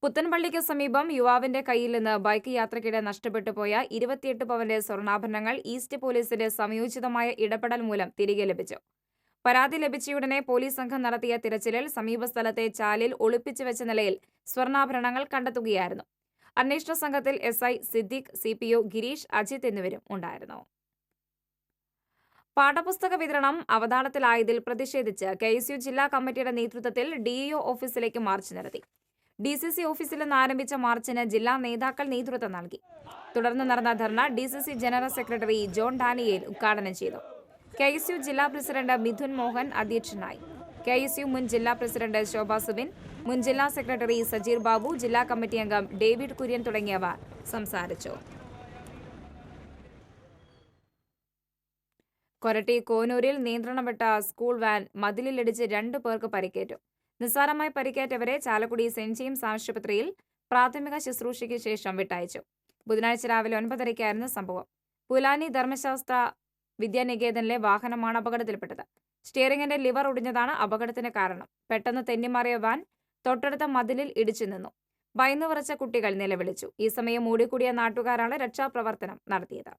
പുത്തൻപള്ളിക്ക് സമീപം യുവാവിന്റെ കയ്യിൽ നിന്ന് ബൈക്ക് യാത്രയ്ക്കിടെ നഷ്ടപ്പെട്ടു പോയ 28 പവന്റെ സ്വർണ്ണാഭരണങ്ങൾ ഈസ്റ്റ് പോലീസിന്റെ സംയോജിതമായ ഇടപെടൽ മൂലം തിരികെ ലഭിച്ചു. പരാതി ലഭിച്ചയുടനെ പോലീസ് സംഘം നടത്തിയ തിരച്ചിലിൽ സമീപസ്ഥലത്തെ ചാലിൽ ഒളിപ്പിച്ചു വെച്ച നിലയിൽ സ്വർണ്ണാഭരണങ്ങൾ കണ്ടെത്തുകയായിരുന്നു. അന്വേഷണ സംഘത്തിൽ SI സിദ്ദീഖ്, CPO ഗിരീഷ്, അജിത് എന്നിവരും ഉണ്ടായിരുന്നു. പാഠപുസ്തക വിതരണം അവതാളത്തിലായതിൽ പ്രതിഷേധിച്ച് KSU ജില്ലാ കമ്മിറ്റിയുടെ നേതൃത്വത്തിൽ DEO ഓഫീസിലേക്ക് മാർച്ച് നടത്തി. DCC ഓഫീസിൽ നിന്ന് ആരംഭിച്ച മാർച്ചിന് ജില്ലാ നേതാക്കൾ നേതൃത്വം നൽകി. തുടർന്ന് നടന്ന ധർണ DCC general secretary John Daniel ഉദ്ഘാടനം ചെയ്തു. KSU ജില്ലാ പ്രസിഡന്റ് മിഥുൻ മോഹൻ അധ്യക്ഷനായി. KSU മുൻ ജില്ലാ പ്രസിഡന്റ് ശോഭ സുബിൻ, മുൻ ജില്ലാ സെക്രട്ടറി സജീർ ബാബു, ജില്ലാ കമ്മിറ്റി അംഗം ഡേവിഡ് കുര്യൻ തുടങ്ങിയവർ സംസാരിച്ചു. കൊരട്ടി കോനൂരിൽ നിയന്ത്രണം വിട്ട സ്കൂൾ വാൻ മതിലിലിടിച്ച് 2 പേർക്ക് പരിക്കേറ്റു. നിസ്സാരമായി പരിക്കേറ്റവരെ ചാലക്കുടി സെന്റ് ജെയിംസ് ആശുപത്രിയിൽ പ്രാഥമിക ശുശ്രൂഷയ്ക്ക് ശേഷം വിട്ടയച്ചു. ബുധനാഴ്ച രാവിലെ 9:30 സംഭവം. പുലാനി ധർമ്മശാസ്ത്ര വിദ്യാനികേതനിലെ വാഹനമാണ് അപകടത്തിൽപ്പെട്ടത്. സ്റ്റിയറിംഗിന്റെ ലിവർ ഒടിഞ്ഞതാണ് അപകടത്തിന് കാരണം. പെട്ടെന്ന് തെന്നിമാറിയ വാൻ തൊട്ടടുത്ത മതിലിൽ ഇടിച്ചു നിന്നു. ഭയന്നു വിറച്ച കുട്ടികൾ നിലവിളിച്ചു. ഈ സമയം ഓടിക്കൂടിയ നാട്ടുകാരാണ് രക്ഷാപ്രവർത്തനം നടത്തിയത്.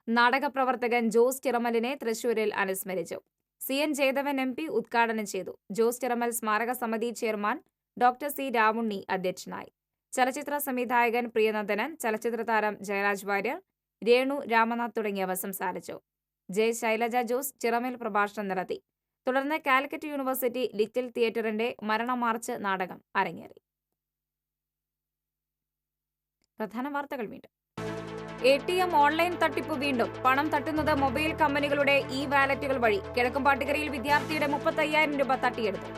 നാടകപ്രവർത്തകൻ ജോസ് ചിറമലിനെ തൃശൂരിൽ അനുസ്മരിച്ചു. CN ജയദേവൻ MP ഉദ്ഘാടനം ചെയ്തു. ജോസ് ചിറമൽ സ്മാരക സമിതി ചെയർമാൻ ഡോക്ടർ C രാമുണ്ണി അധ്യക്ഷനായി. ചലച്ചിത്ര സംവിധായകൻ പ്രിയനന്ദനൻ, ചലച്ചിത്ര താരം ജയരാജ് വാര്യർ, രേണു രാമനാഥ് തുടങ്ങിയവർ സംസാരിച്ചു. ശൈലജ ജോസ് ചിറമൽ പ്രഭാഷണം നടത്തി. തുടർന്ന് കാലിക്കറ്റ് യൂണിവേഴ്സിറ്റി ലിറ്റിൽ തിയേറ്ററിന്റെ മരണമാർച്ച് നാടകം അരങ്ങേറി. പ്രധാന വാർത്തകൾ വീണ്ടും. ATM ഓൺലൈൻ തട്ടിപ്പ് വീണ്ടും. പണം തട്ടുന്നത് മൊബൈൽ കമ്പനികളുടെ വാലറ്റുകൾ വഴി. കിഴക്കുംപാട്ടുകരയിൽ വിദ്യാർത്ഥിയുടെ 35,000 രൂപ തട്ടിയെടുത്തു.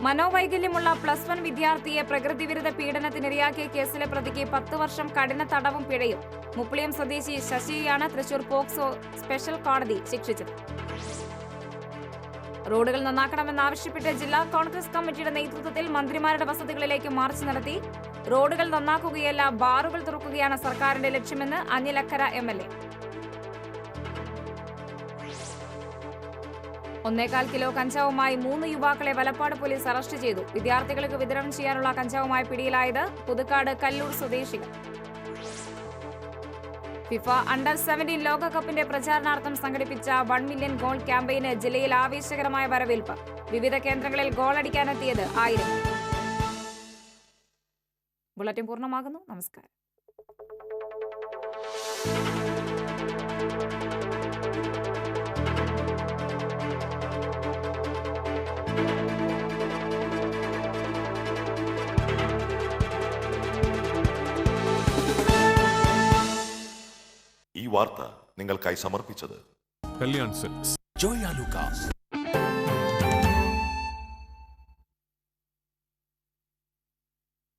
മനോവൈകല്യമുള്ള +1 വിദ്യാർത്ഥിയെ പ്രകൃതിവിരുദ്ധ പീഡനത്തിനിരയാക്കിയ കേസിലെ പ്രതിക്ക് 10 വർഷം കഠിന തടവും പിഴയും. മുപ്ലിയം സ്വദേശി ശശിയാണ് തൃശൂർ പോക്സോ സ്പെഷ്യൽ കോടതി ശിക്ഷിച്ചത്. റോഡുകൾ നന്നാക്കണമെന്നാവശ്യപ്പെട്ട് ജില്ലാ കോൺഗ്രസ് കമ്മിറ്റിയുടെ നേതൃത്വത്തിൽ മന്ത്രിമാരുടെ വസതികളിലേക്ക് മാർച്ച് നടത്തി. റോഡുകൾ നന്നാക്കുകയല്ല, ബാറുകൾ തുറക്കുകയാണ് സർക്കാരിന്റെ ലക്ഷ്യമെന്ന് അനിലക്കര MLA. 1.25 കിലോ കഞ്ചാവുമായി 3 യുവാക്കളെ വലപ്പാട് പോലീസ് അറസ്റ്റ് ചെയ്തു. വിദ്യാർത്ഥികൾക്ക് വിതരണം ചെയ്യാനുള്ള കഞ്ചാവുമായി പിടിയിലായത് പുതുക്കാട് കല്ലൂർ സ്വദേശികൾ. ഫിഫ അണ്ടർ-17 ലോകകപ്പിന്റെ പ്രചാരണാർത്ഥം സംഘടിപ്പിച്ച 1 മില്യൺ ഗോൾ ക്യാമ്പയിന് ജില്ലയിൽ ആവേശകരമായ വരവേൽപ്പ്. വിവിധ കേന്ദ്രങ്ങളിൽ ഗോളടിക്കാനെത്തിയത് 1000. ബുള്ളറ്റിൻ പൂർണ്ണമാകുന്നു. നമസ്കാരം. ഈ വാർത്ത നിങ്ങൾക്കായി സമർപ്പിച്ചത് കല്യാൺ സിൽക്സ്, ജോയ ലൂക്കാസ്.